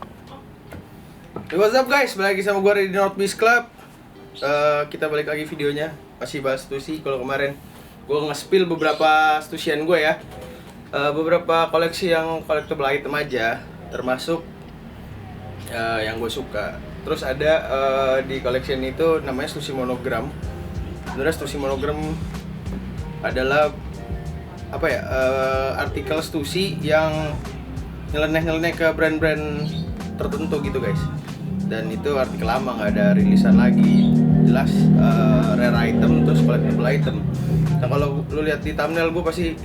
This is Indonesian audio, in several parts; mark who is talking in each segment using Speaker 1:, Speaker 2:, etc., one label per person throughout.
Speaker 1: Hey, what's up guys, balik lagi sama gue di North Beach Club. Kita balik lagi videonya, masih bahas Stussy. Kalau kemarin gue nge-spill beberapa Stussyan gue ya, beberapa koleksi yang collectible item aja, termasuk yang gue suka. Terus ada di collection itu namanya Stussy Monogram. Sebenarnya Stussy Monogram adalah apa ya, artikel Stussy yang nyeleneh-nyeleneh ke brand-brand tertentu gitu guys. Dan itu artikel lama, nggak ada rilisan lagi. Jelas rare item terus collectible item. Nah kalau lu lihat di thumbnail gue, pasti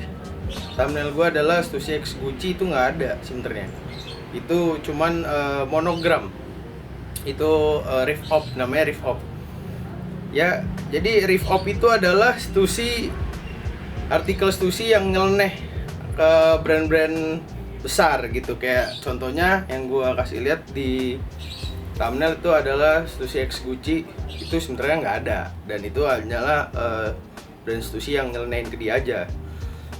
Speaker 1: thumbnail gue adalah Stussy X Gucci, itu nggak ada sebenarnya. Itu cuman monogram. Itu Riff Op, namanya Riff Op. Ya, jadi Riff Op itu adalah Stussy, artikel Stussy yang nyeleneh ke brand-brand besar gitu. Kayak contohnya yang gue kasih lihat di thumbnail itu adalah Stussy X Gucci. Itu sebenarnya nggak ada, dan itu hanyalah brand Stussy yang nyelenehin ke dia aja.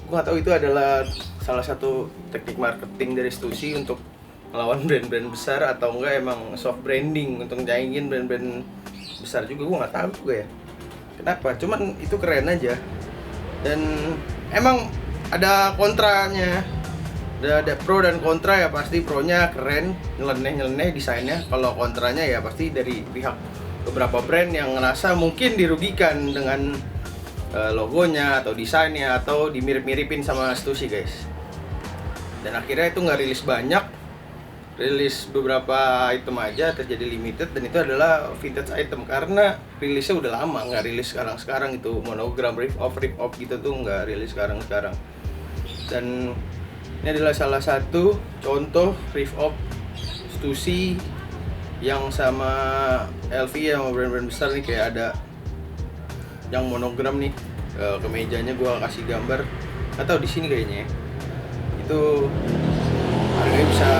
Speaker 1: Gue nggak tahu itu adalah salah satu teknik marketing dari Stussy untuk melawan brand-brand besar atau enggak emang soft branding untuk nyaingin brand-brand besar juga. Gue nggak tahu juga ya kenapa, cuman itu keren aja. Dan emang ada kontranya, ada pro dan kontra ya. Pasti pronya keren, nyeleneh desainnya. Kalau kontranya ya pasti dari pihak beberapa brand yang ngerasa mungkin dirugikan dengan logonya atau desainnya, atau dimirip-miripin sama Stussy guys. Dan akhirnya itu nggak rilis banyak, rilis beberapa item aja, terjadi limited. Dan itu adalah vintage item karena rilisnya udah lama, nggak rilis sekarang itu. Monogram, rip off gitu tuh nggak rilis sekarang. Dan ini adalah salah satu contoh rip off Stussy yang sama LV, yang brand-brand besar nih. Kayak ada yang monogram nih, kemejanya gua kasih gambar atau di sini kayaknya ya. Itu harganya bisa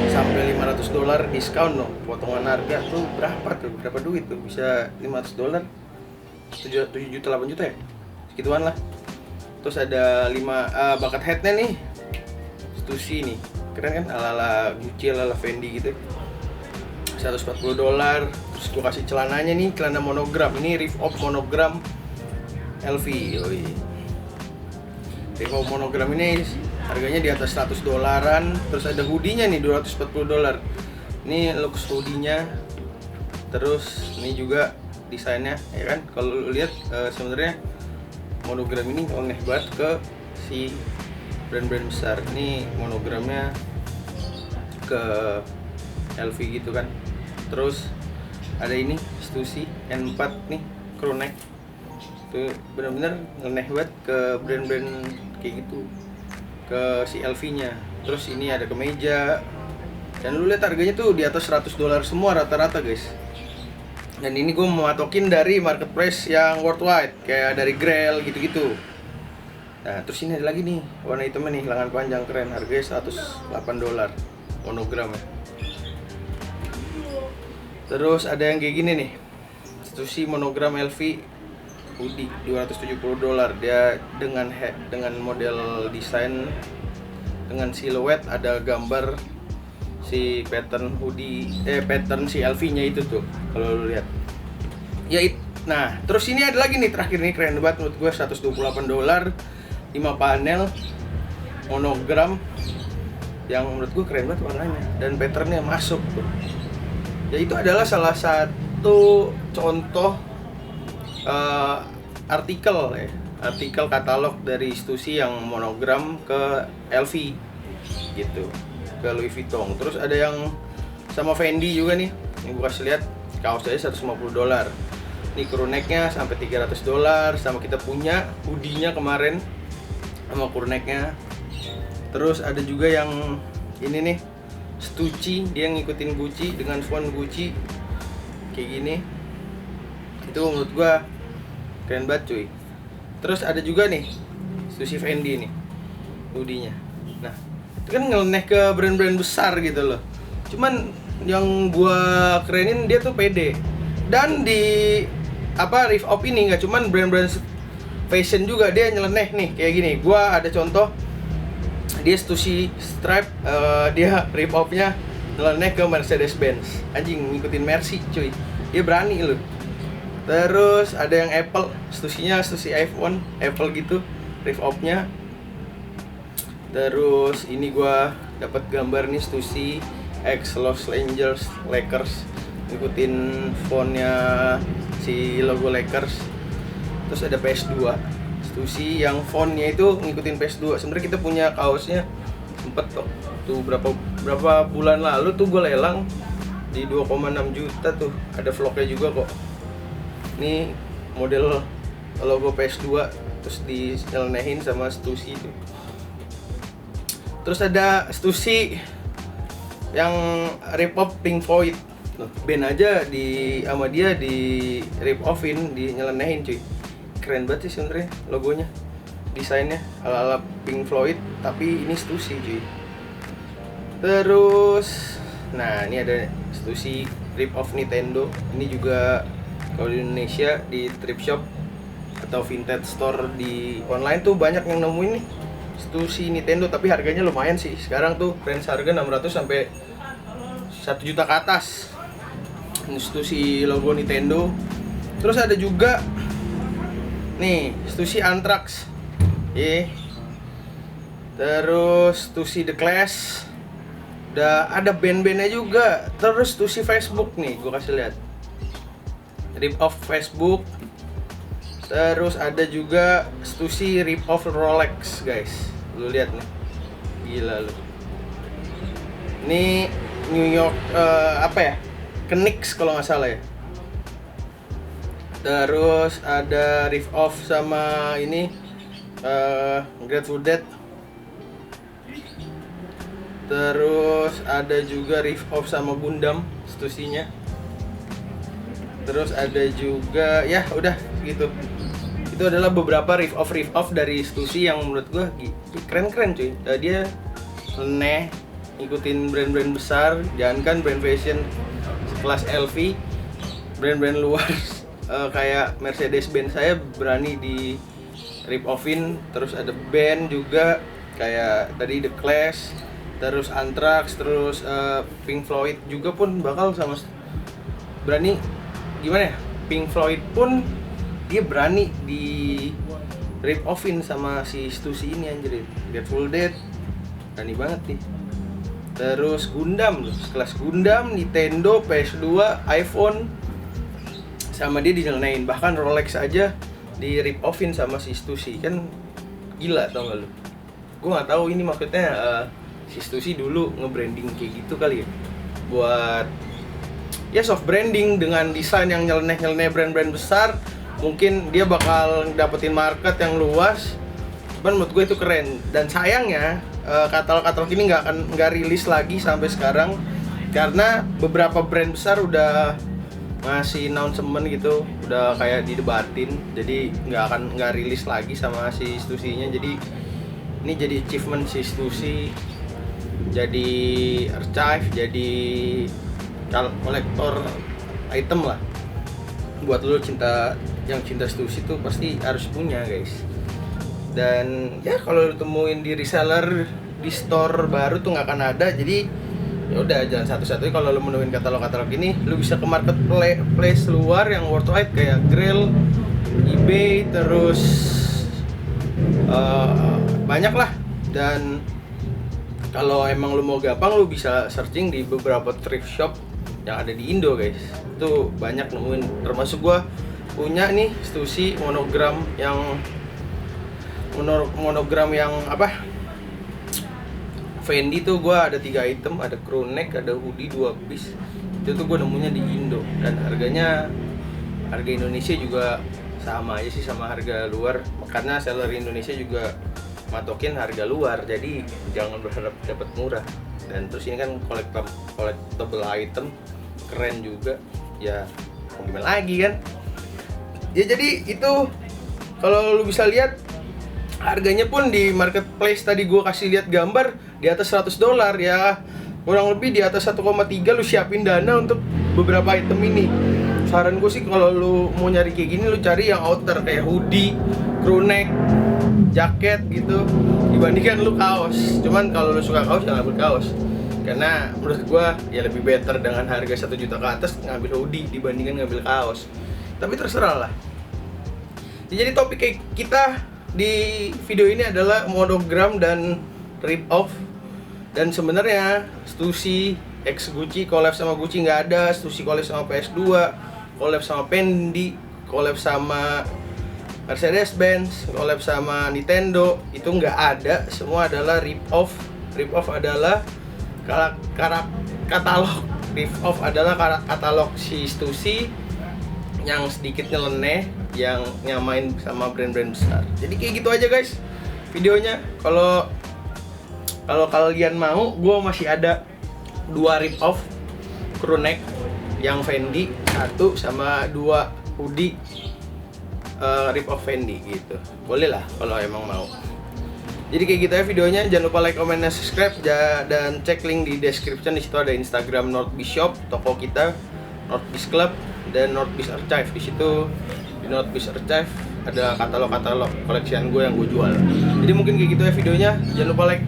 Speaker 1: sampai $500 diskon loh. Potongan harga tuh berapa duit tuh, bisa $500, 7 juta 8 juta ya, segituan lah. Terus ada 5 bucket hatnya nih Stussy nih, keren kan, ala-ala Gucci, ala-ala Fendi gitu, $140. Terus gue kasih celananya nih, celana monogram. Ini Riff Off monogram LV. Riff Off monogram ini harganya di atas $100-an. Terus ada hoodie-nya nih, $240. Ini looks hoodie-nya. Terus ini juga desainnya ya kan. Kalau lu lihat sebenarnya monogram ini aneh banget ke si brand-brand besar. Ini monogramnya ke LV gitu kan. Terus ada ini Stussy N4 nih, crew neck. Itu benar-benar ngeleneh banget ke brand-brand kayak gitu, ke si LV-nya. Terus ini ada kemeja. Dan lu lihat harganya tuh di atas $100 semua rata-rata guys. Dan ini gue mematokin dari marketplace yang worldwide, kayak dari Grail gitu-gitu. Nah terus ini ada lagi nih, warna hitamnya nih, lengan panjang keren, harganya $108 monogram ya. Terus ada yang kayak gini nih, Stussy monogram LV hoodie, $270. Dia dengan model desain, dengan siluet, ada gambar si pattern hoodie, pattern si LV-nya itu tuh kalau lu lihat. Ya nah, terus ini ada lagi nih terakhir nih, keren banget menurut gue, $128, 5 panel monogram yang menurut gue keren banget warnanya dan patternnya masuk tuh. Ya itu adalah salah satu contoh artikel katalog dari Stussy yang monogram ke LV gitu, ke Louis Vuitton. Terus ada yang sama Fendi juga nih, yang gue kasih lihat, kaosnya $150. Ini crew necknya sampai $300, sama kita punya hoodie-nya kemarin sama crew necknya. Terus ada juga yang ini nih, Stussy, dia ngikutin Gucci dengan font Gucci kayak gini. Itu menurut gua keren banget cuy. Terus ada juga nih Stussy Fendi nih hoodie-nya. Nah itu kan ngeleneh ke brand-brand besar gitu loh. Cuman yang gua kerenin, dia tuh pede. Dan di Riff Off ini nggak cuman brand-brand fashion juga, dia nyeleneh nih kayak gini. Gua ada contoh, dia Stussy stripe, dia Riff Off-nya nyeleneh ke Mercedes-Benz. Anjing, ngikutin Mercy cuy. Dia berani loh. Terus ada yang Apple, stusinya stusi iPhone, Apple gitu, rip off-nya. Terus ini gua dapat gambar nih stusi X Los Angeles Lakers, ngikutin fontnya si logo Lakers. Terus ada PS2, stusi yang fontnya itu ngikutin PS2. Sebenarnya kita punya kaosnya, sempet tuh berapa bulan lalu tuh gue lelang di 2,6 juta tuh. Ada vlognya juga kok. Ini model logo PS2 terus dinyelenehin sama stusi itu. Terus ada stusi yang rip off Pink Floyd. Band aja sama dia di rip offin, dinyelenehin cuy. Keren banget sih sebenarnya logonya, desainnya ala-ala Pink Floyd tapi ini stusi cuy. Terus nah ini ada stusi rip off Nintendo. Ini juga kalau di Indonesia di thrift shop atau vintage store di online tuh banyak yang nemuin nih stusi Nintendo, tapi harganya lumayan sih. Sekarang tuh range harga 600 sampai 1 juta ke atas. Ini stusi logo Nintendo. Terus ada juga nih stusi Anthrax. Terus stusi The Clash. Udah ada band-bandnya juga. Terus stusi Facebook nih, gue kasih lihat. Rip off Facebook. Terus ada juga stusi rip off Rolex, guys. Lu lihat nih. Gila lu. Ini New York apa ya? Knicks kalau nggak salah ya. Terus ada rip off sama ini Grateful Dead. Terus ada juga rip off sama Gundam stusinya. Terus ada juga ya udah gitu. Itu adalah beberapa rip off dari stusi yang menurut gua keren-keren cuy. Dia leneh ngikutin brand-brand besar, jangan kan brand fashion kelas LV, brand-brand luar kayak Mercedes-Benz saya berani di rip offin. Terus ada band juga kayak tadi The Clash, terus Anthrax, terus Pink Floyd juga pun bakal sama berani. Gimana ya, Pink Floyd pun dia berani di rip offin sama si stusi ini anjir. Grateful Dead berani banget nih. Terus Gundam loh, sekelas Gundam, Nintendo, PS2, iPhone sama dia dinyelenain. Bahkan Rolex aja di rip offin sama si stusi. Kan gila tau gak lu. Gue gak tahu ini maksudnya si stusi dulu nge-branding kayak gitu kali ya, buat ya soft branding dengan desain yang nyeleneh brand-brand besar. Mungkin dia bakal dapetin market yang luas. Cuman menurut gue itu keren. Dan sayangnya katalog ini nggak rilis lagi sampai sekarang karena beberapa brand besar udah ngasih announcement gitu, udah kayak didebatin. Jadi nggak rilis lagi sama si stusinya. Jadi ini jadi achievement si stusi, jadi archive, jadi kolektor item lah. Buat lo yang cinta stusi tuh pasti harus punya guys. Dan ya kalau lo temuin di reseller, di store baru tuh nggak akan ada. Jadi ya udah, jangan satu-satunya kalau lo menemuin katalog ini, lo bisa ke marketplace luar yang worldwide kayak Grail, eBay, terus banyak lah. Dan kalau emang lo mau gampang, lo bisa searching di beberapa thrift shop yang ada di Indo guys. Itu banyak nemuin, termasuk gua punya nih stusi monogram yang apa, Fendi tuh gua ada 3 item, ada crew neck, ada hoodie 2 piece. Itu tuh gua nemunya di Indo dan harga Indonesia juga sama aja sih sama harga luar, karena seller Indonesia juga matokin harga luar, jadi jangan berharap dapat murah. Dan terus ini kan collectible item, keren juga ya, mau gimana lagi kan ya. Jadi itu kalau lu bisa lihat harganya pun di marketplace tadi gue kasih lihat gambar di atas $100 ya, kurang lebih di atas 1,3. Lu siapin dana untuk beberapa item ini. Saran gue sih kalau lu mau nyari kayak gini, lu cari yang outer kayak hoodie, crew neck, jaket gitu, dibandingkan lu kaos. Cuman kalau lu suka kaos, jangan ambil kaos. Karena menurut gue ya lebih better dengan harga 1 juta ke atas ngambil hoodie dibandingkan ngambil kaos. Tapi terserah lah. Jadi topik kita di video ini adalah monogram dan rip off. Dan sebenarnya Stussy X Gucci collab sama Gucci nggak ada, Stussy collab sama PS2, collab sama Fendi, collab sama Mercedes-Benz, collab sama Nintendo, itu nggak ada. Semua adalah rip off. Rip off adalah katalog. Rip off adalah katalog si Stussy yang sedikit nyeleneh, yang nyamain sama brand-brand besar. Jadi kayak gitu aja guys videonya. Kalau kalian mau, gue masih ada 2 rip off crew neck yang Fendi, 1 sama 2 hoodie rip off Fendi gitu. Boleh lah kalau emang mau. Jadi kayak gitu ya videonya. Jangan lupa like, comment, dan subscribe, dan cek link di description. Di situ ada Instagram Northbeast Shop, toko kita, Northbeast Club, dan Northbeast Archive. Di situ di Northbeast Archive ada katalog koleksian gue yang gue jual. Jadi mungkin kayak gitu ya videonya. Jangan lupa like,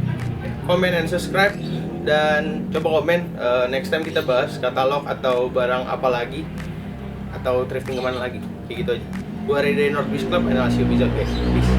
Speaker 1: comment, and subscribe, dan coba komen next time kita bahas katalog atau barang apa lagi, atau thrifting kemana lagi. Kayak gitu aja. Gue dari Northbeast Club, and I'll see you besok guys. Peace.